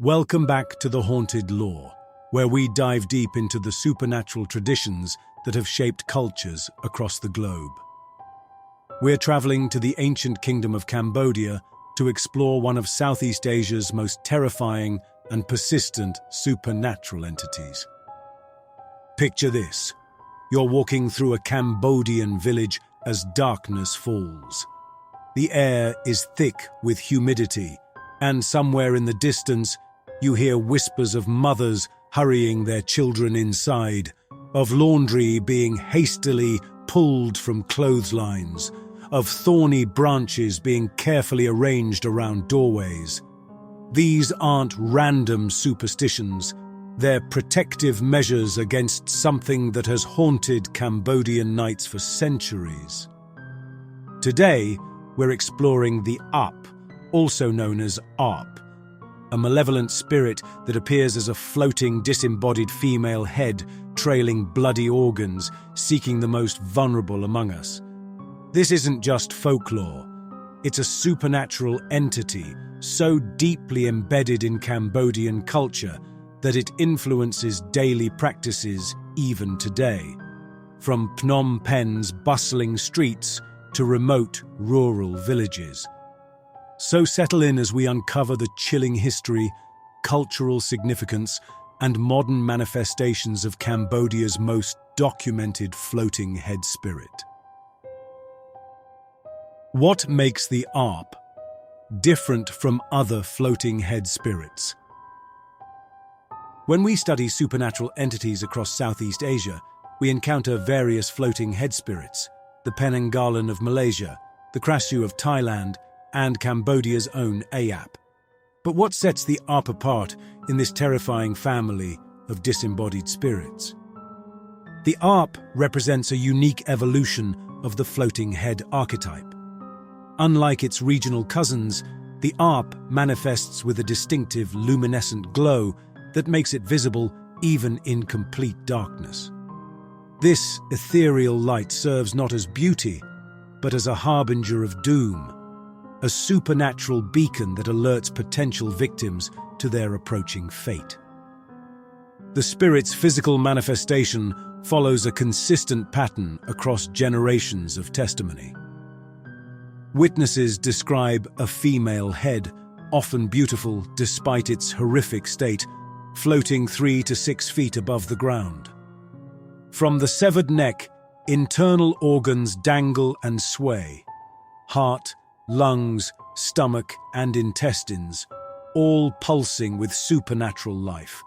Welcome back to The Haunted Lore, where we dive deep into the supernatural traditions that have shaped cultures across the globe. We're traveling to the ancient kingdom of Cambodia to explore one of Southeast Asia's most terrifying and persistent supernatural entities. Picture this. You're walking through a Cambodian village as darkness falls. The air is thick with humidity, and somewhere in the distance, you hear whispers of mothers hurrying their children inside, of laundry being hastily pulled from clotheslines, of thorny branches being carefully arranged around doorways. These aren't random superstitions. They're protective measures against something that has haunted Cambodian nights for centuries. Today, we're exploring the Up, also known as ARP, a malevolent spirit that appears as a floating, disembodied female head trailing bloody organs, seeking the most vulnerable among us. This isn't just folklore. It's a supernatural entity so deeply embedded in Cambodian culture that it influences daily practices even today, from Phnom Penh's bustling streets to remote rural villages. So settle in as we uncover the chilling history, cultural significance, and modern manifestations of Cambodia's most documented floating head spirit. What makes the ARP different from other floating head spirits? When we study supernatural entities across Southeast Asia, we encounter various floating head spirits, the Penanggalan of Malaysia, the Krasu of Thailand, and Cambodia's own Ayap. But what sets the ARP apart in this terrifying family of disembodied spirits? The ARP represents a unique evolution of the floating head archetype. Unlike its regional cousins, the ARP manifests with a distinctive luminescent glow that makes it visible even in complete darkness. This ethereal light serves not as beauty, but as a harbinger of doom, a supernatural beacon that alerts potential victims to their approaching fate. The spirit's physical manifestation follows a consistent pattern across generations of testimony. Witnesses describe a female head, often beautiful despite its horrific state, floating 3 to 6 feet above the ground. From the severed neck, internal organs dangle and sway. Heart, lungs, stomach, and intestines, all pulsing with supernatural life.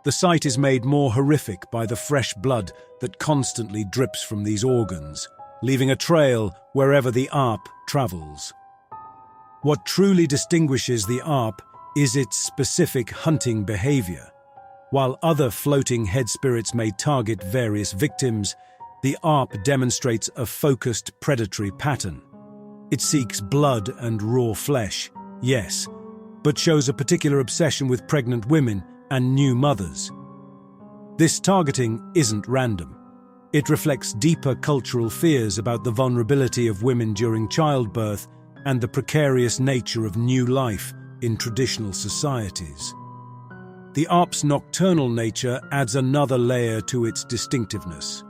The sight is made more horrific by the fresh blood that constantly drips from these organs, leaving a trail wherever the ARP travels. What truly distinguishes the ARP is its specific hunting behavior. While other floating head spirits may target various victims, the ARP demonstrates a focused predatory pattern. It seeks blood and raw flesh, yes, but shows a particular obsession with pregnant women and new mothers. This targeting isn't random. It reflects deeper cultural fears about the vulnerability of women during childbirth and the precarious nature of new life in traditional societies. The ARP's nocturnal nature adds another layer to its distinctiveness.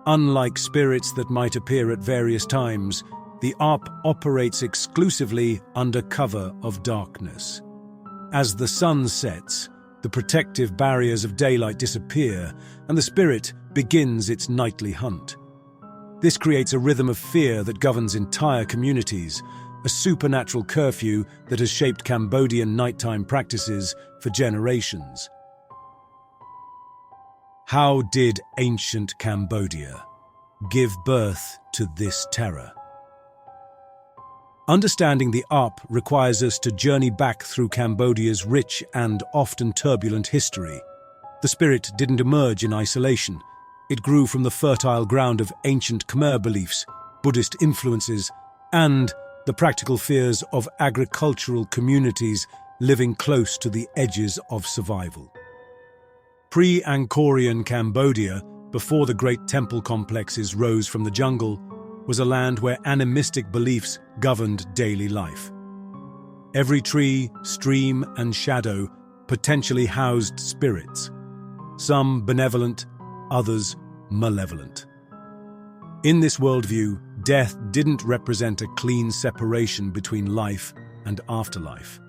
Unlike spirits that might appear at various times, the ARP operates exclusively under cover of darkness. As the sun sets, the protective barriers of daylight disappear, and the spirit begins its nightly hunt. This creates a rhythm of fear that governs entire communities, a supernatural curfew that has shaped Cambodian nighttime practices for generations. How did ancient Cambodia give birth to this terror? Understanding the ARP requires us to journey back through Cambodia's rich and often turbulent history. The spirit didn't emerge in isolation. It grew from the fertile ground of ancient Khmer beliefs, Buddhist influences, and the practical fears of agricultural communities living close to the edges of survival. Pre-Angkorian Cambodia, before the great temple complexes rose from the jungle, was a land where animistic beliefs governed daily life. Every tree, stream, and shadow potentially housed spirits, some benevolent, others malevolent. In this worldview, death didn't represent a clean separation between life and afterlife.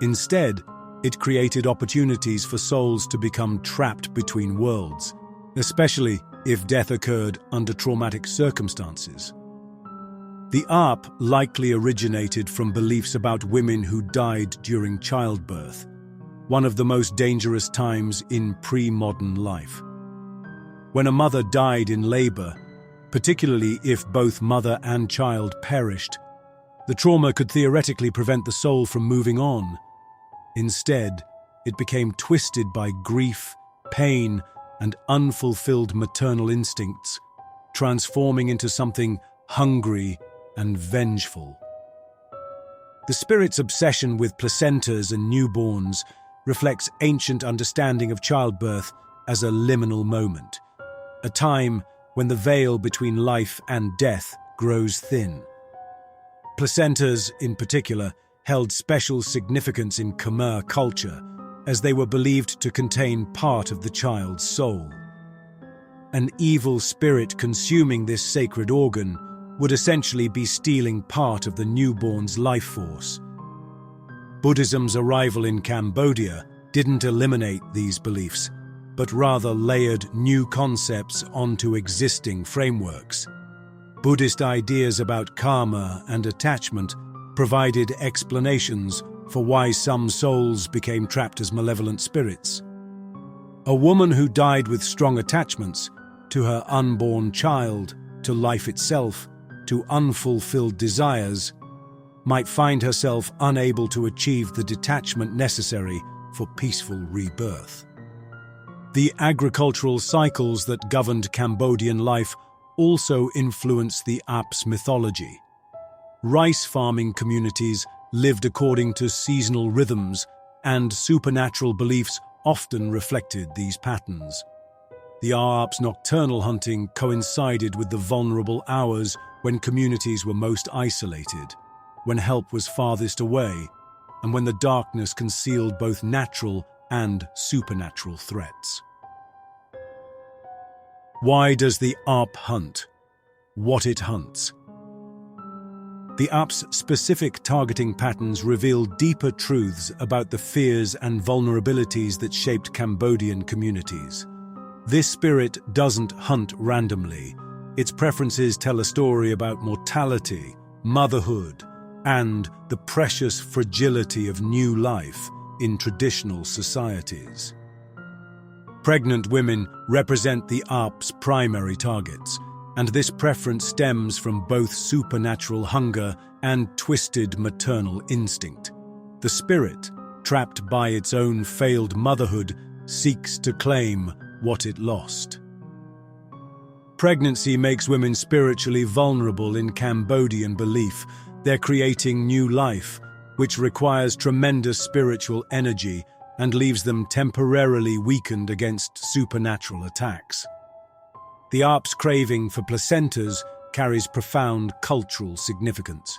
Instead, it created opportunities for souls to become trapped between worlds, especially if death occurred under traumatic circumstances. The ARP likely originated from beliefs about women who died during childbirth, one of the most dangerous times in pre-modern life. When a mother died in labor, particularly if both mother and child perished, the trauma could theoretically prevent the soul from moving on. Instead, it became twisted by grief, pain, and unfulfilled maternal instincts, transforming into something hungry and vengeful. The spirit's obsession with placentas and newborns reflects ancient understanding of childbirth as a liminal moment, a time when the veil between life and death grows thin. Placentas, in particular, held special significance in Khmer culture, as they were believed to contain part of the child's soul. An evil spirit consuming this sacred organ would essentially be stealing part of the newborn's life force. Buddhism's arrival in Cambodia didn't eliminate these beliefs, but rather layered new concepts onto existing frameworks. Buddhist ideas about karma and attachment provided explanations for why some souls became trapped as malevolent spirits. A woman who died with strong attachments to her unborn child, to life itself, to unfulfilled desires, might find herself unable to achieve the detachment necessary for peaceful rebirth. The agricultural cycles that governed Cambodian life also influenced the ARP's mythology. Rice farming communities lived according to seasonal rhythms, and supernatural beliefs often reflected these patterns. The ARP's nocturnal hunting coincided with the vulnerable hours when communities were most isolated, when help was farthest away, and when the darkness concealed both natural and supernatural threats. Why does the ARP hunt? What it hunts? The ARP's specific targeting patterns reveal deeper truths about the fears and vulnerabilities that shaped Cambodian communities. This spirit doesn't hunt randomly. Its preferences tell a story about mortality, motherhood, and the precious fragility of new life in traditional societies. Pregnant women represent the ARP's primary targets, and this preference stems from both supernatural hunger and twisted maternal instinct. The spirit, trapped by its own failed motherhood, seeks to claim what it lost. Pregnancy makes women spiritually vulnerable in Cambodian belief. They're creating new life, which requires tremendous spiritual energy and leaves them temporarily weakened against supernatural attacks. The ARP's craving for placentas carries profound cultural significance.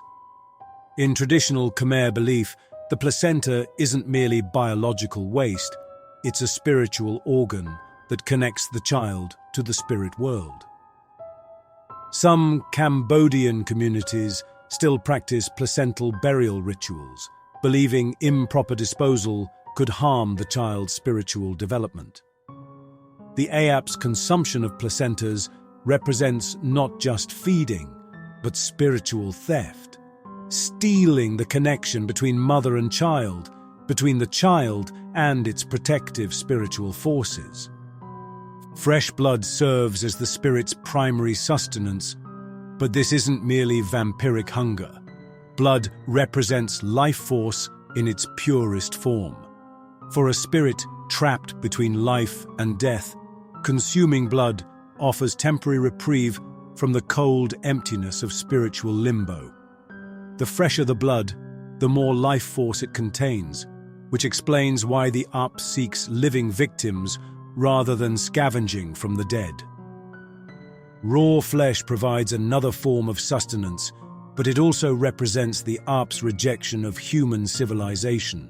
In traditional Khmer belief, the placenta isn't merely biological waste, it's a spiritual organ that connects the child to the spirit world. Some Cambodian communities still practice placental burial rituals, believing improper disposal could harm the child's spiritual development. The ARP's consumption of placentas represents not just feeding, but spiritual theft, stealing the connection between mother and child, between the child and its protective spiritual forces. Fresh blood serves as the spirit's primary sustenance, but this isn't merely vampiric hunger. Blood represents life force in its purest form. For a spirit trapped between life and death, consuming blood offers temporary reprieve from the cold emptiness of spiritual limbo. The fresher the blood, the more life force it contains, which explains why the ARP seeks living victims rather than scavenging from the dead. Raw flesh provides another form of sustenance, but it also represents the Ap's rejection of human civilization.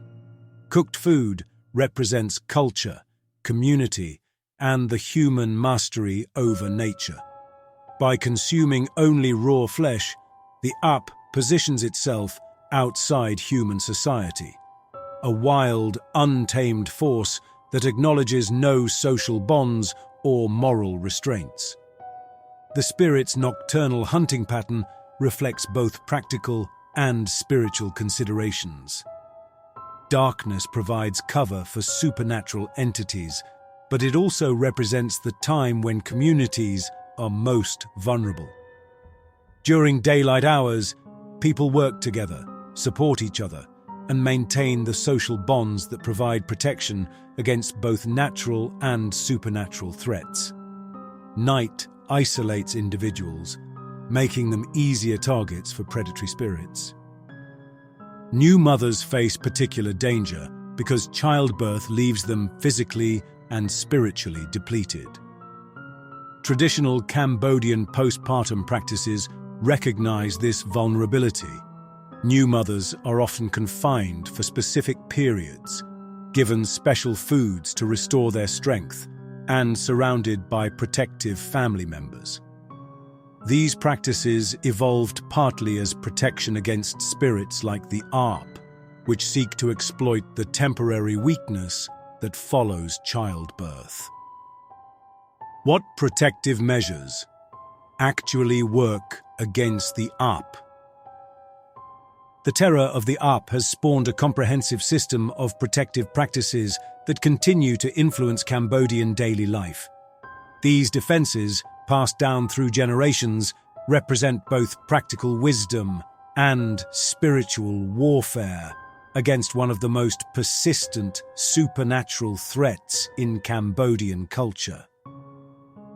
Cooked food represents culture, community, and the human mastery over nature. By consuming only raw flesh, the Ap positions itself outside human society, a wild, untamed force that acknowledges no social bonds or moral restraints. The spirit's nocturnal hunting pattern reflects both practical and spiritual considerations. Darkness provides cover for supernatural entities, but it also represents the time when communities are most vulnerable. During daylight hours, people work together, support each other, and maintain the social bonds that provide protection against both natural and supernatural threats. Night isolates individuals, making them easier targets for predatory spirits. New mothers face particular danger because childbirth leaves them physically and spiritually depleted. Traditional Cambodian postpartum practices recognize this vulnerability. New mothers are often confined for specific periods, given special foods to restore their strength, and surrounded by protective family members. These practices evolved partly as protection against spirits like the Arp, which seek to exploit the temporary weakness that follows childbirth. What protective measures actually work against the Arp? The terror of the Arp has spawned a comprehensive system of protective practices that continue to influence Cambodian daily life. These defenses, passed down through generations, represent both practical wisdom and spiritual warfare against one of the most persistent supernatural threats in Cambodian culture.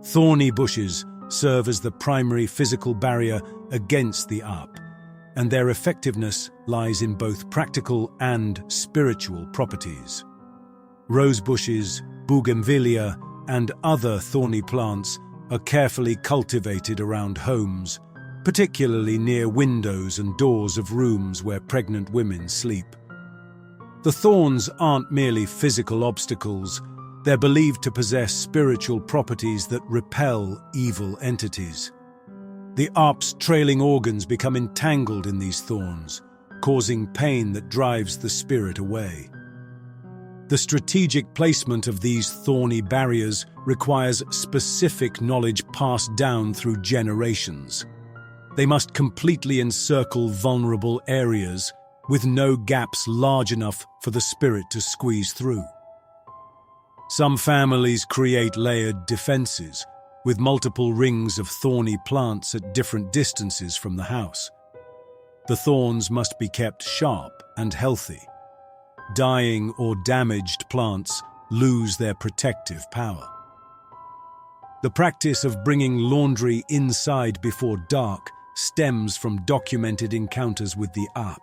Thorny bushes serve as the primary physical barrier against the Arp, and their effectiveness lies in both practical and spiritual properties. Rose bushes, bougainvillea, and other thorny plants are carefully cultivated around homes, particularly near windows and doors of rooms where pregnant women sleep. The thorns aren't merely physical obstacles, they're believed to possess spiritual properties that repel evil entities. The Arp's trailing organs become entangled in these thorns, causing pain that drives the spirit away. The strategic placement of these thorny barriers requires specific knowledge passed down through generations. They must completely encircle vulnerable areas, with no gaps large enough for the spirit to squeeze through. Some families create layered defenses, with multiple rings of thorny plants at different distances from the house. The thorns must be kept sharp and healthy. Dying or damaged plants lose their protective power. The practice of bringing laundry inside before dark stems from documented encounters with the Arp.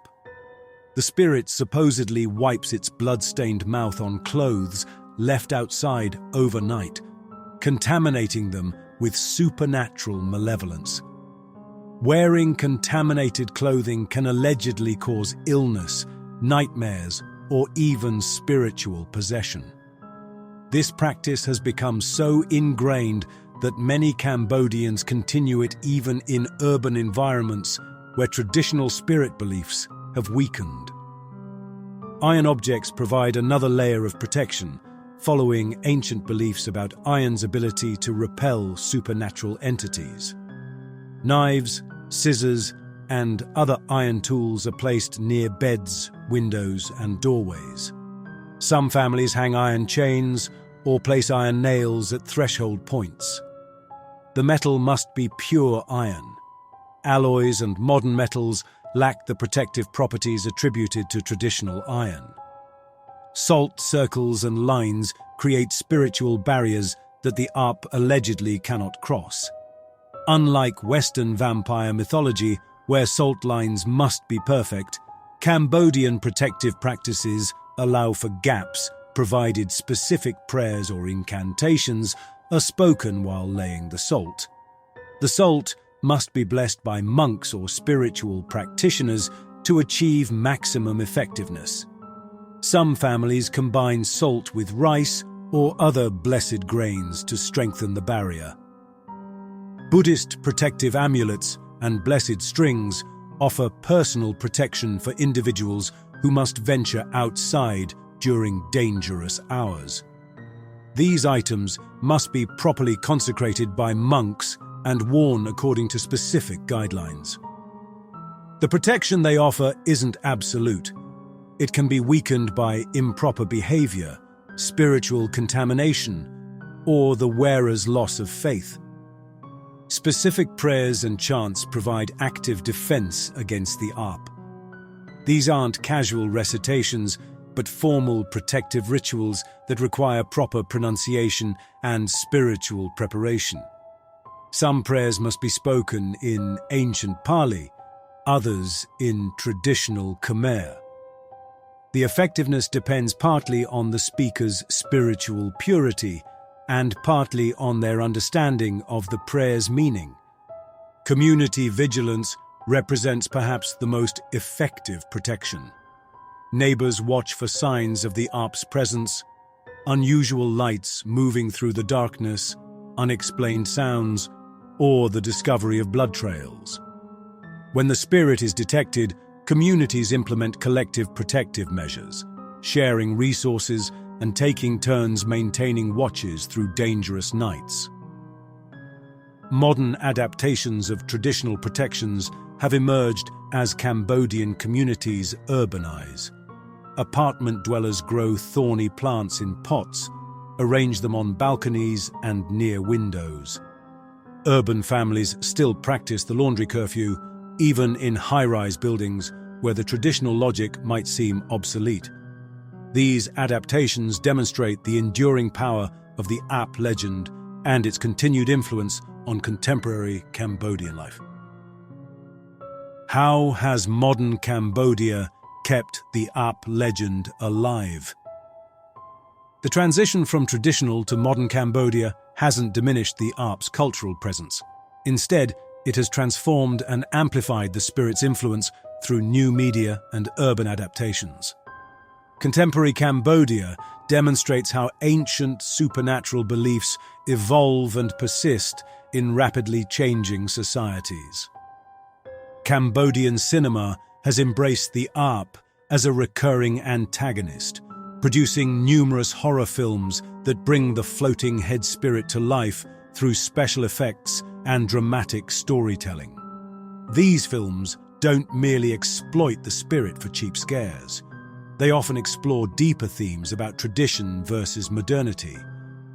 The spirit supposedly wipes its blood-stained mouth on clothes left outside overnight, contaminating them with supernatural malevolence. Wearing contaminated clothing can allegedly cause illness, nightmares, or even spiritual possession. This practice has become so ingrained that many Cambodians continue it even in urban environments where traditional spirit beliefs have weakened. Iron objects provide another layer of protection, following ancient beliefs about iron's ability to repel supernatural entities. Knives, scissors, and other iron tools are placed near beds, windows, and doorways. Some families hang iron chains or place iron nails at threshold points. The metal must be pure iron. Alloys and modern metals lack the protective properties attributed to traditional iron. Salt circles and lines create spiritual barriers that the Arp allegedly cannot cross. Unlike Western vampire mythology, where salt lines must be perfect, Cambodian protective practices allow for gaps, provided specific prayers or incantations are spoken while laying the salt. The salt must be blessed by monks or spiritual practitioners to achieve maximum effectiveness. Some families combine salt with rice or other blessed grains to strengthen the barrier. Buddhist protective amulets and blessed strings offer personal protection for individuals who must venture outside during dangerous hours. These items must be properly consecrated by monks and worn according to specific guidelines. The protection they offer isn't absolute. It can be weakened by improper behavior, spiritual contamination, or the wearer's loss of faith. Specific prayers and chants provide active defense against the ARP. These aren't casual recitations, but formal protective rituals that require proper pronunciation and spiritual preparation. Some prayers must be spoken in ancient Pali, others in traditional Khmer. The effectiveness depends partly on the speaker's spiritual purity and partly on their understanding of the prayer's meaning. Community vigilance represents perhaps the most effective protection. Neighbors watch for signs of the ARP's presence, unusual lights moving through the darkness, unexplained sounds, or the discovery of blood trails. When the spirit is detected, communities implement collective protective measures, sharing resources and taking turns maintaining watches through dangerous nights. Modern adaptations of traditional protections have emerged as Cambodian communities urbanize. Apartment dwellers grow thorny plants in pots, arrange them on balconies and near windows. Urban families still practice the laundry curfew, even in high-rise buildings where the traditional logic might seem obsolete. These adaptations demonstrate the enduring power of the ARP legend and its continued influence on contemporary Cambodian life. How has modern Cambodia kept the ARP legend alive? The transition from traditional to modern Cambodia hasn't diminished the ARP's cultural presence. Instead, it has transformed and amplified the spirit's influence through new media and urban adaptations. Contemporary Cambodia demonstrates how ancient supernatural beliefs evolve and persist in rapidly changing societies. Cambodian cinema has embraced the ARP as a recurring antagonist, producing numerous horror films that bring the floating head spirit to life through special effects and dramatic storytelling. These films don't merely exploit the spirit for cheap scares. They often explore deeper themes about tradition versus modernity,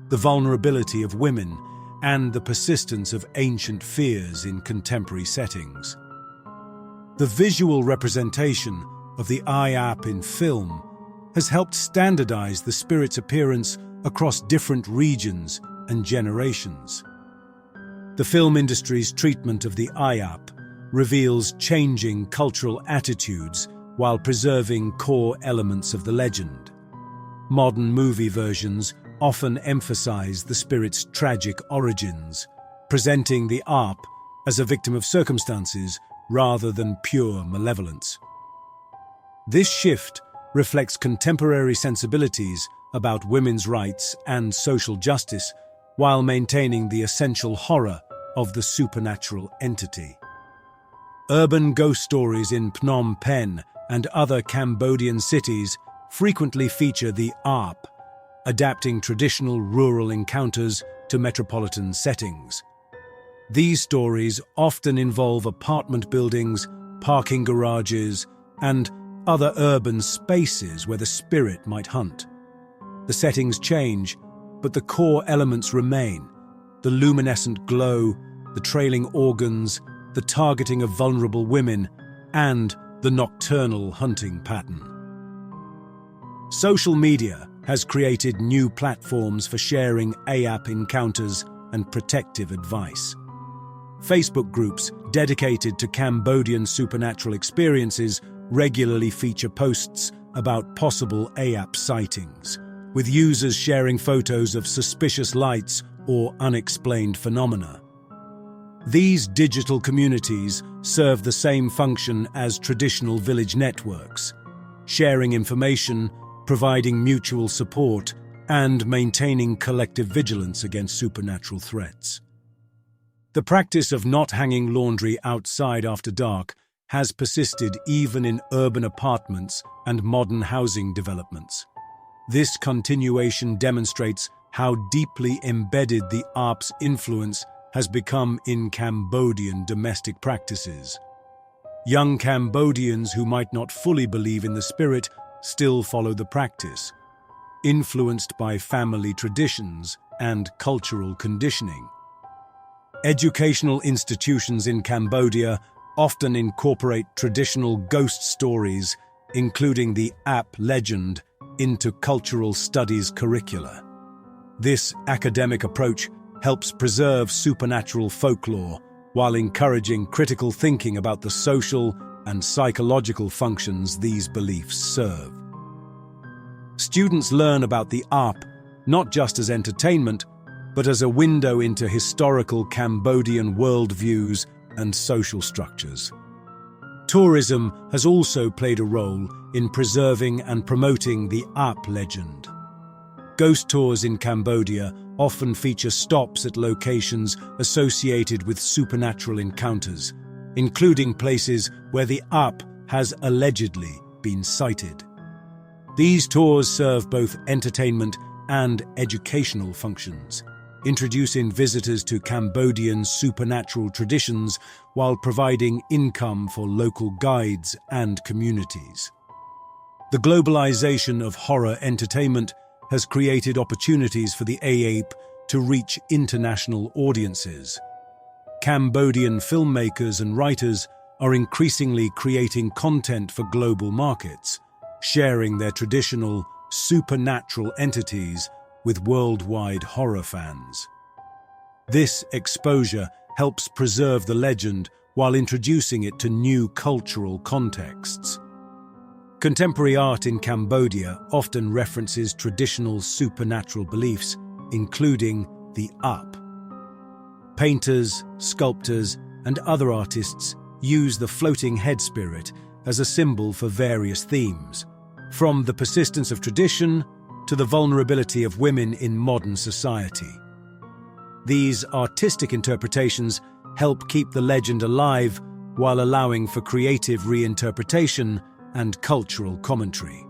the vulnerability of women, and the persistence of ancient fears in contemporary settings. The visual representation of the IAP in film has helped standardize the spirit's appearance across different regions and generations. The film industry's treatment of the IAP reveals changing cultural attitudes while preserving core elements of the legend. Modern movie versions often emphasize the spirit's tragic origins, presenting the ARP as a victim of circumstances rather than pure malevolence. This shift reflects contemporary sensibilities about women's rights and social justice while maintaining the essential horror of the supernatural entity. Urban ghost stories in Phnom Penh and other Cambodian cities frequently feature the ARP, adapting traditional rural encounters to metropolitan settings. These stories often involve apartment buildings, parking garages, and other urban spaces where the spirit might hunt. The settings change, but the core elements remain: the luminescent glow, the trailing organs, the targeting of vulnerable women, and the nocturnal hunting pattern. Social media has created new platforms for sharing AAP encounters and protective advice. Facebook groups dedicated to Cambodian supernatural experiences regularly feature posts about possible AAP sightings, with users sharing photos of suspicious lights or unexplained phenomena. These digital communities serve the same function as traditional village networks, sharing information, providing mutual support, and maintaining collective vigilance against supernatural threats. The practice of not hanging laundry outside after dark has persisted even in urban apartments and modern housing developments. This continuation demonstrates how deeply embedded the ARP's influence has become in Cambodian domestic practices. Young Cambodians who might not fully believe in the spirit still follow the practice, influenced by family traditions and cultural conditioning. Educational institutions in Cambodia often incorporate traditional ghost stories, including the Ap legend, into cultural studies curricula. This academic approach helps preserve supernatural folklore while encouraging critical thinking about the social and psychological functions these beliefs serve. Students learn about the ARP not just as entertainment, but as a window into historical Cambodian worldviews and social structures. Tourism has also played a role in preserving and promoting the ARP legend. Ghost tours in Cambodia often feature stops at locations associated with supernatural encounters, including places where the ARP has allegedly been sighted. These tours serve both entertainment and educational functions, introducing visitors to Cambodian supernatural traditions while providing income for local guides and communities. The globalization of horror entertainment has created opportunities for the AAP to reach international audiences. Cambodian filmmakers and writers are increasingly creating content for global markets, sharing their traditional supernatural entities with worldwide horror fans. This exposure helps preserve the legend while introducing it to new cultural contexts. Contemporary art in Cambodia often references traditional supernatural beliefs, including the ARP. Painters, sculptors, and other artists use the floating head spirit as a symbol for various themes, from the persistence of tradition to the vulnerability of women in modern society. These artistic interpretations help keep the legend alive while allowing for creative reinterpretation and cultural commentary.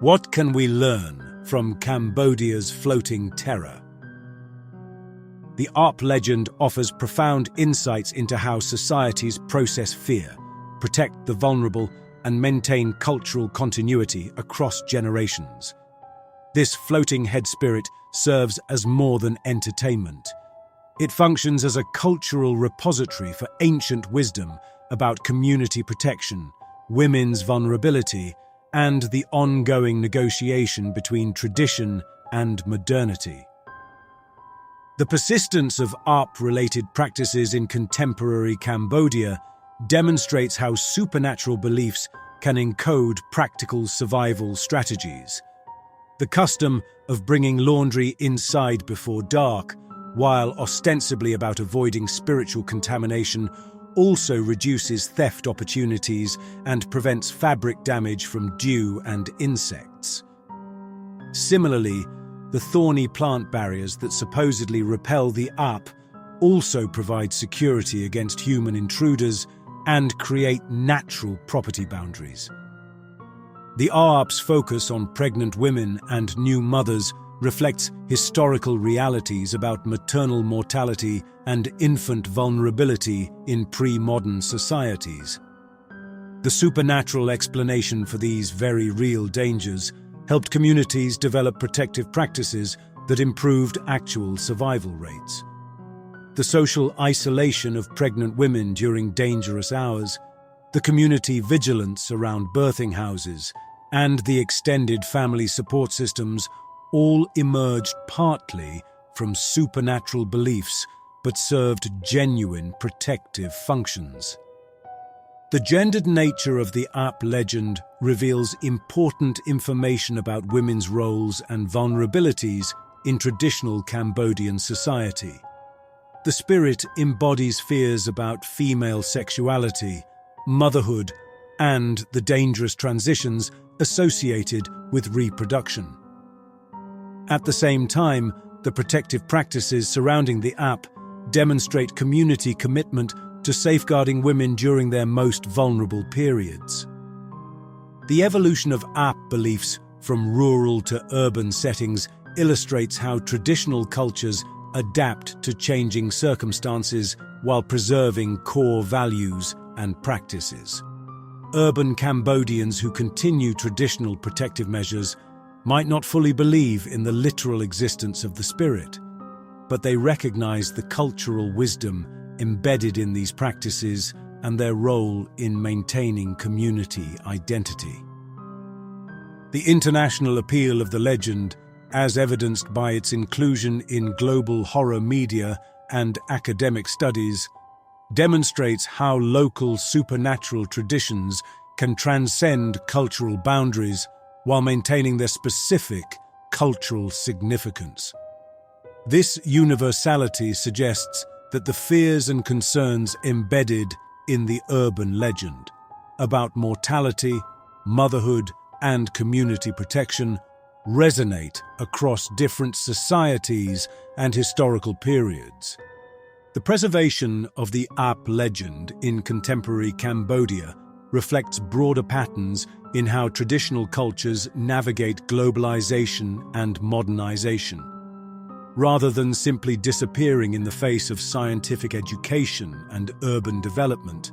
What can we learn from Cambodia's floating terror? The ARP legend offers profound insights into how societies process fear, protect the vulnerable, and maintain cultural continuity across generations. This floating head spirit serves as more than entertainment. It functions as a cultural repository for ancient wisdom about community protection, women's vulnerability, and the ongoing negotiation between tradition and modernity. The persistence of ARP-related practices in contemporary Cambodia demonstrates how supernatural beliefs can encode practical survival strategies. The custom of bringing laundry inside before dark, while ostensibly about avoiding spiritual contamination, also reduces theft opportunities and prevents fabric damage from dew and insects. Similarly, the thorny plant barriers that supposedly repel the ARP also provide security against human intruders and create natural property boundaries. The ARP's focus on pregnant women and new mothers reflects historical realities about maternal mortality and infant vulnerability in pre-modern societies. The supernatural explanation for these very real dangers helped communities develop protective practices that improved actual survival rates. The social isolation of pregnant women during dangerous hours, the community vigilance around birthing houses, and the extended family support systems all emerged partly from supernatural beliefs but served genuine protective functions. The gendered nature of the ARP legend reveals important information about women's roles and vulnerabilities in traditional Cambodian society. The The spirit embodies fears about female sexuality, motherhood, and the dangerous transitions associated with reproduction. At the same time, the protective practices surrounding the app demonstrate community commitment to safeguarding women during their most vulnerable periods. The evolution of app beliefs from rural to urban settings illustrates how traditional cultures adapt to changing circumstances while preserving core values and practices. Urban Cambodians who continue traditional protective measures might not fully believe in the literal existence of the spirit, but they recognize the cultural wisdom embedded in these practices and their role in maintaining community identity. The international appeal of the legend, as evidenced by its inclusion in global horror media and academic studies, demonstrates how local supernatural traditions can transcend cultural boundaries while maintaining their specific cultural significance. This universality suggests that the fears and concerns embedded in the urban legend about mortality, motherhood, and community protection resonate across different societies and historical periods. The preservation of the app legend in contemporary Cambodia reflects broader patterns in how traditional cultures navigate globalization and modernization. Rather than simply disappearing in the face of scientific education and urban development,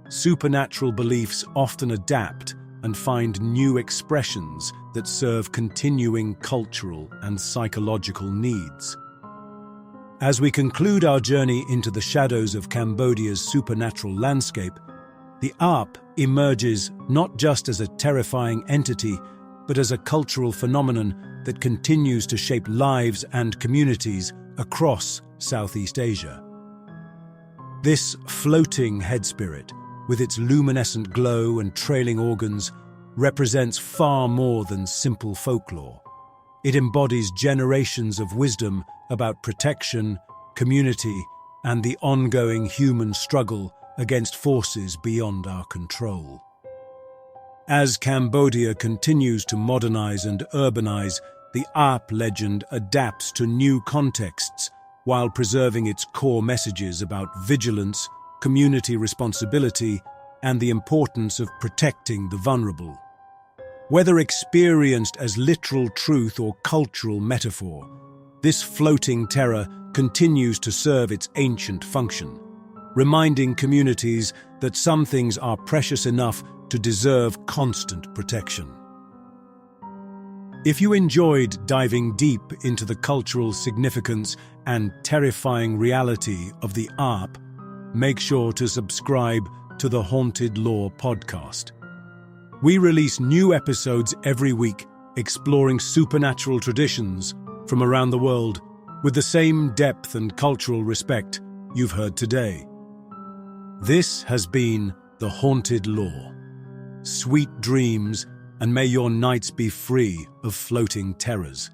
supernatural beliefs often adapt and find new expressions that serve continuing cultural and psychological needs. As we conclude our journey into the shadows of Cambodia's supernatural landscape, the app emerges not just as a terrifying entity, but as a cultural phenomenon that continues to shape lives and communities across Southeast Asia. This floating head spirit, with its luminescent glow and trailing organs, represents far more than simple folklore. It embodies generations of wisdom about protection, community, and the ongoing human struggle against forces beyond our control. As Cambodia continues to modernize and urbanize, the app legend adapts to new contexts while preserving its core messages about vigilance, community responsibility, and the importance of protecting the vulnerable. Whether experienced as literal truth or cultural metaphor, this floating terror continues to serve its ancient function, reminding communities that some things are precious enough to deserve constant protection. If you enjoyed diving deep into the cultural significance and terrifying reality of the app, make sure to subscribe to the Haunted Lore podcast. We release new episodes every week, exploring supernatural traditions from around the world with the same depth and cultural respect you've heard today. This has been the Haunted Lore. Sweet dreams, and may your nights be free of floating terrors.